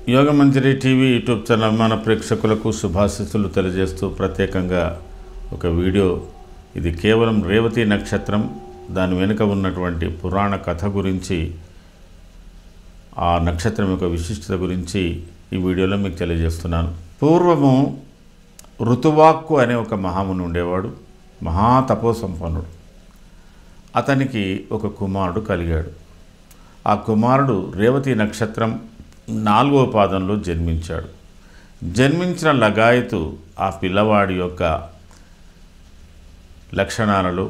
Yogamanjari TV YouTube channel మన ప్రేక్షకులకు శుభాశీస్సులు తెలియజేస్తూ ప్రత్యేకంగా ఒక వీడియో, ఇది కేవలం రేవతి నక్షత్రం, దాని వెనుక ఉన్నటువంటి పురాణ కథ గురించి, ఆ నక్షత్రం యొక్క విశిష్టత గురించి ఈ వీడియోలో మీకు తెలియజేస్తున్నాను. పూర్వము ఋతువాక్కు అనే ఒక మహాముని ఉండేవాడు, మహాతపోసంపన్నుడు. అతనికి ఒక కుమారుడు కలిగాడు. ఆ కుమారుడు రేవతి నక్షత్రం 4వ పాదంలో జన్మించాడు. జన్మించిన లగాయతు ఆ పిల్లవాడి యొక్క లక్షణాలలో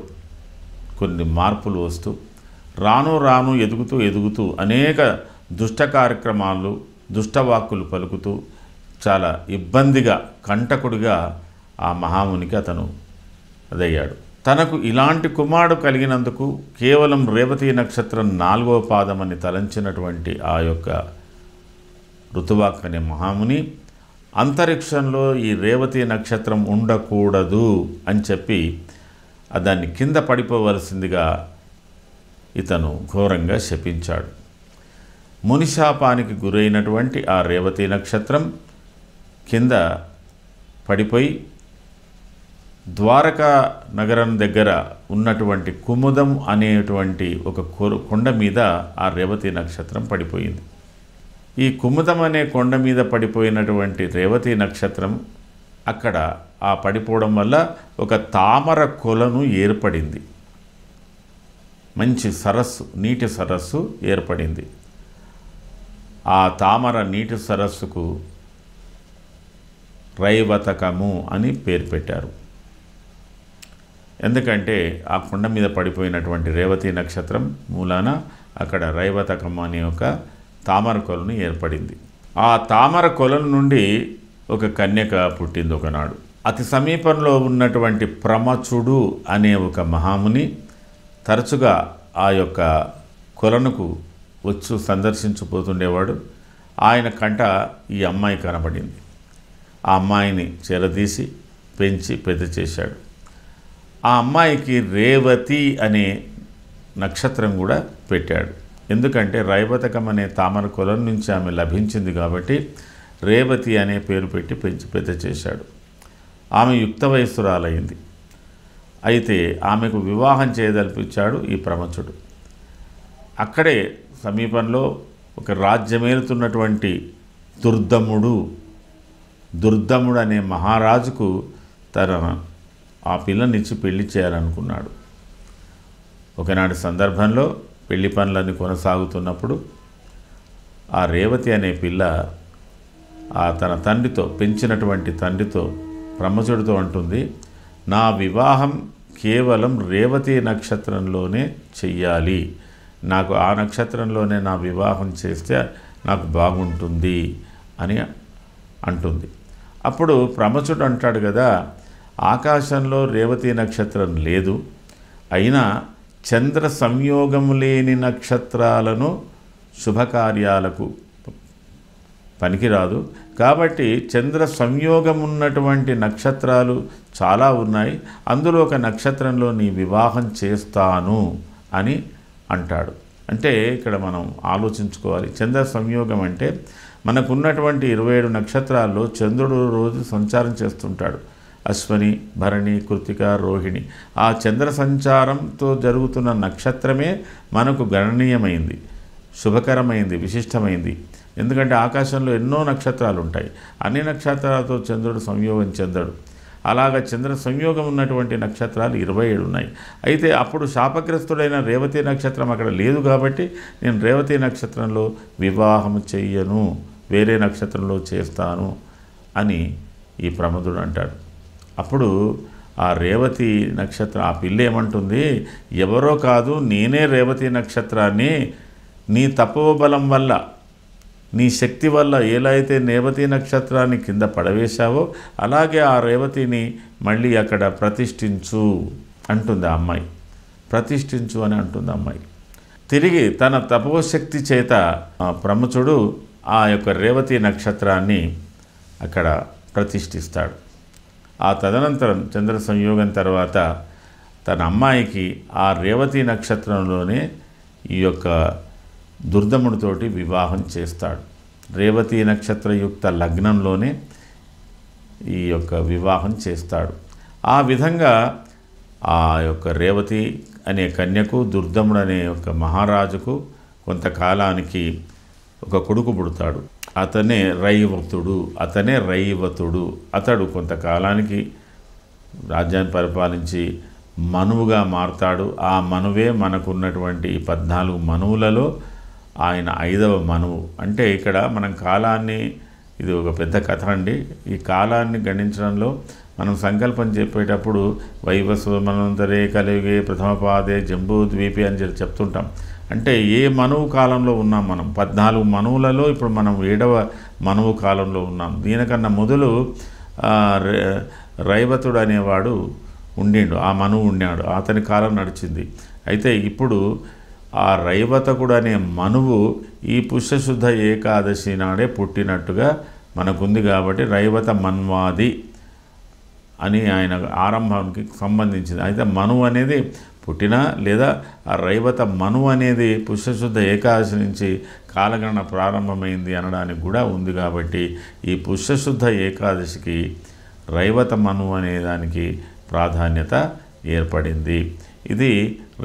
కొన్ని మార్పులు వస్తూ రాను రాను ఎదుగుతూ అనేక దుష్ట కార్యక్రమాలు, దుష్టవాక్కులు పలుకుతూ చాలా ఇబ్బందిగా, కంటకుడిగా ఆ మహామునికి అతను అదయ్యాడు. తనకు ఇలాంటి కుమారుడు కలిగినందుకు కేవలం రేవతి నక్షత్రం 4వ పాదం అని తలంచినటువంటి ఆ యొక్క ఋతువాక్ అనే మహాముని అంతరిక్షంలో ఈ రేవతి నక్షత్రం ఉండకూడదు అని చెప్పి దాన్ని కింద పడిపోవలసిందిగా ఇతను ఘోరంగా శపించాడు. మునిశాపానికి గురైనటువంటి ఆ రేవతి నక్షత్రం కింద పడిపోయి ద్వారకా నగరం దగ్గర ఉన్నటువంటి కుముదం అనేటువంటి ఒక కొండ మీద ఆ రేవతి నక్షత్రం పడిపోయింది. ఈ కుముదం అనే కొండ మీద పడిపోయినటువంటి రేవతి నక్షత్రం అక్కడ ఆ పడిపోవడం వల్ల ఒక తామర కొలను ఏర్పడింది. మంచి సరస్సు, నీటి సరస్సు ఏర్పడింది. ఆ తామర నీటి సరస్సుకు రైవతకము అని పేరు పెట్టారు. ఎందుకంటే ఆ కొండ మీద పడిపోయినటువంటి రేవతి నక్షత్రం మూలాన అక్కడ రైవతకము అనే ఒక తామర కొలను ఏర్పడింది. ఆ తామర కొలను నుండి ఒక కన్యక పుట్టింది ఒకనాడు. అతి సమీపంలో ఉన్నటువంటి ప్రమచుడు అనే ఒక మహాముని తరచుగా ఆ యొక్క కొలనుకు వచ్చు సందర్శించిపోతుండేవాడు. ఆయన కంట ఈ అమ్మాయి కనబడింది. ఆ అమ్మాయిని చేరదీసి పెంచి పెద్ద చేశాడు. ఆ అమ్మాయికి రేవతి అనే నక్షత్రం కూడా పెట్టాడు. ఎందుకంటే రైవతకం అనే తామర కొలను నుంచి ఆమె లభించింది కాబట్టి రేవతి అనే పేరు పెట్టి పెంచి పెద్ద చేశాడు. ఆమె యుక్త వయస్సురాలైంది. అయితే ఆమెకు వివాహం చేయదల్పించాడు ఈ ప్రమచుడు. అక్కడే సమీపంలో ఒక రాజ్యమేలుతున్నటువంటి దుర్దముడు అనే మహారాజుకు తన ఆ పిల్లనిచ్చి పెళ్లి చేయాలనుకున్నాడు. ఒకనాటి సందర్భంలో పెళ్లి పనులన్నీ కొనసాగుతున్నప్పుడు ఆ రేవతి అనే పిల్ల తన తండ్రితో, పెంచినటువంటి తండ్రితో, ప్రమచుడితో అంటుంది, నా వివాహం కేవలం రేవతి నక్షత్రంలోనే చెయ్యాలి, నాకు ఆ నక్షత్రంలోనే నా వివాహం చేస్తే నాకు బాగుంటుంది అని అంటుంది. అప్పుడు ప్రమచుడు అంటాడు కదా, ఆకాశంలో రేవతి నక్షత్రం లేదు, అయినా చంద్ర సంయోగము లేని నక్షత్రాలను శుభకార్యాలకు పనికిరాదు, కాబట్టి చంద్ర సంయోగం ఉన్నటువంటి నక్షత్రాలు చాలా ఉన్నాయి, అందులో ఒక నక్షత్రంలో నీ వివాహం చేస్తాను అని అంటాడు. అంటే ఇక్కడ మనం ఆలోచించుకోవాలి. చంద్ర సంయోగం అంటే మనకున్నటువంటి 27 నక్షత్రాల్లో చంద్రుడు రోజు సంచారం చేస్తుంటాడు. అశ్వని, భరణి, కృతిక, రోహిణి. ఆ చంద్ర సంచారంతో జరుగుతున్న నక్షత్రమే మనకు గణనీయమైంది, శుభకరమైంది, విశిష్టమైంది. ఎందుకంటే ఆకాశంలో ఎన్నో నక్షత్రాలు ఉంటాయి. అన్ని నక్షత్రాలతో చంద్రుడు సంయోగం చెందడు. అలాగా చంద్ర సంయోగం ఉన్నటువంటి నక్షత్రాలు 27 ఉన్నాయి. అయితే అప్పుడు శాపగ్రస్తుడైన రేవతి నక్షత్రం అక్కడ లేదు కాబట్టి నేను రేవతి నక్షత్రంలో వివాహం చెయ్యను, వేరే నక్షత్రంలో చేస్తాను అని ఈ ప్రమదుడు అంటాడు. అప్పుడు ఆ రేవతి నక్షత్రం, ఆ పిల్ల ఏమంటుంది, ఎవరో కాదు నేనే రేవతి నక్షత్రాన్ని నీ తపోబలం వల్ల, నీ శక్తి వల్ల ఎలా అయితే రేవతి నక్షత్రాన్ని కింద పడవేశావో అలాగే ఆ రేవతిని మళ్ళీ అక్కడ ప్రతిష్ఠించు అంటుంది ఆ అమ్మాయి. ప్రతిష్ఠించు అని అంటుంది అమ్మాయి. తిరిగి తన తపోశక్తి చేత ప్రమచుడు ఆ యొక్క రేవతి నక్షత్రాన్ని అక్కడ ప్రతిష్ఠిస్తాడు. ఆ తదనంతరం చంద్ర సంయోగం తర్వాత తన అమ్మాయికి ఆ రేవతి నక్షత్రంలోనే ఈ యొక్క దుర్దముడితోటి వివాహం చేస్తాడు. రేవతి నక్షత్రయుక్త లగ్నంలోనే ఈ యొక్క వివాహం చేస్తాడు. ఆ విధంగా ఆ యొక్క రేవతి అనే కన్యకు, దుర్దముడు అనే యొక్క మహారాజుకు కొంతకాలానికి ఒక కొడుకు పుడతాడు. అతనే రైవతుడు. అతడు కొంతకాలానికి రాజ్యాన్ని పరిపాలించి మనువుగా మారతాడు. ఆ మనువే మనకున్నటువంటి 14 మనువులలో ఆయన 5వ మనువు. అంటే ఇక్కడ మనం కాలాన్ని, ఇది ఒక పెద్ద కథ అండి. ఈ కాలాన్ని గణించడంలో మనం సంకల్పం చెప్పేటప్పుడు వైవస్వమనంతరే కలిగే ప్రథమ పాదే జంబూద్వీపే అని చెప్తుంటాం. అంటే ఏ మనువు కాలంలో ఉన్నాం మనం? 14 మనువులలో ఇప్పుడు మనం 7వ మనువు కాలంలో ఉన్నాం. దీనికన్నా మొదలు రైవతుడు అనేవాడు ఉండిండు, ఆ మనువు ఉన్నాడు, అతని కాలం నడిచింది. అయితే ఇప్పుడు ఆ రైవతకుడు అనే మనువు ఈ పుష్యశుద్ధ ఏకాదశి నాడే పుట్టినట్టుగా మనకుంది. కాబట్టి రైవత మన్వాది అని ఆయన ఆరంభానికి సంబంధించింది. అయితే మనువు అనేది పుట్టిన లేదా ఆ రైవత మనువు అనేది పుష్యశుద్ధ ఏకాదశి నుంచి కాలగణన ప్రారంభమైంది అనడానికి కూడా ఉంది. కాబట్టి ఈ పుష్యశుద్ధ ఏకాదశికి రైవత మనువు అనే దానికి ప్రాధాన్యత ఏర్పడింది. ఇది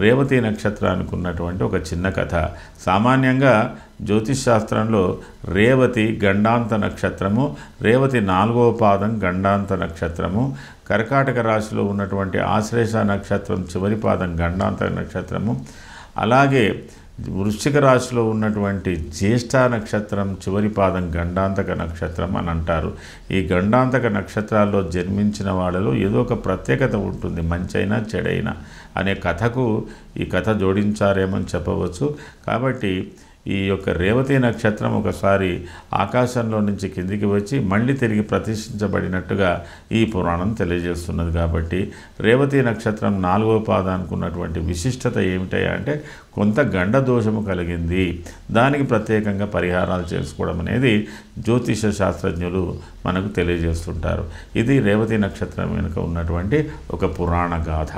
రేవతి నక్షత్రానికి ఉన్నటువంటి ఒక చిన్న కథ. సామాన్యంగా జ్యోతిష్ శాస్త్రంలో రేవతి గండాంత నక్షత్రము, రేవతి 4వ పాదం గండాంత నక్షత్రము, కర్కాటక రాశిలో ఉన్నటువంటి ఆశ్లేష నక్షత్రం చివరి పాదం గండాంత నక్షత్రము, అలాగే వృశ్చిక రాశిలో ఉన్నటువంటి జ్యేష్ఠ నక్షత్రం చివరి పాదం గండాంతక నక్షత్రం అని అంటారు. ఈ గండాంతక నక్షత్రాల్లో జన్మించిన వాళ్ళలో ఏదో ఒక ప్రత్యేకత ఉంటుంది, మంచైనా చెడైనా అనే కథకు ఈ కథ జోడించారేమని చెప్పవచ్చు. కాబట్టి ఈ యొక్క రేవతి నక్షత్రం ఒకసారి ఆకాశంలో నుంచి కిందికి వచ్చి మళ్ళీ తిరిగి ప్రతిష్ఠించబడినట్టుగా ఈ పురాణం తెలియజేస్తున్నది. కాబట్టి రేవతి నక్షత్రం 4వ పాదానికి ఉన్నటువంటి విశిష్టత ఏమిటంటే కొంత గండ దోషము కలిగింది, దానికి ప్రత్యేకంగా పరిహారాలు చేసుకోవడం అనేది జ్యోతిష శాస్త్రజ్ఞులు మనకు తెలియజేస్తుంటారు. ఇది రేవతి నక్షత్రం వెనుక ఉన్నటువంటి ఒక పురాణ గాథ.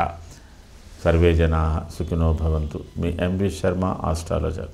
సర్వే జనాః సుఖినో భవంతు. మీ ఎంవి శర్మ, ఆస్ట్రాలజర్.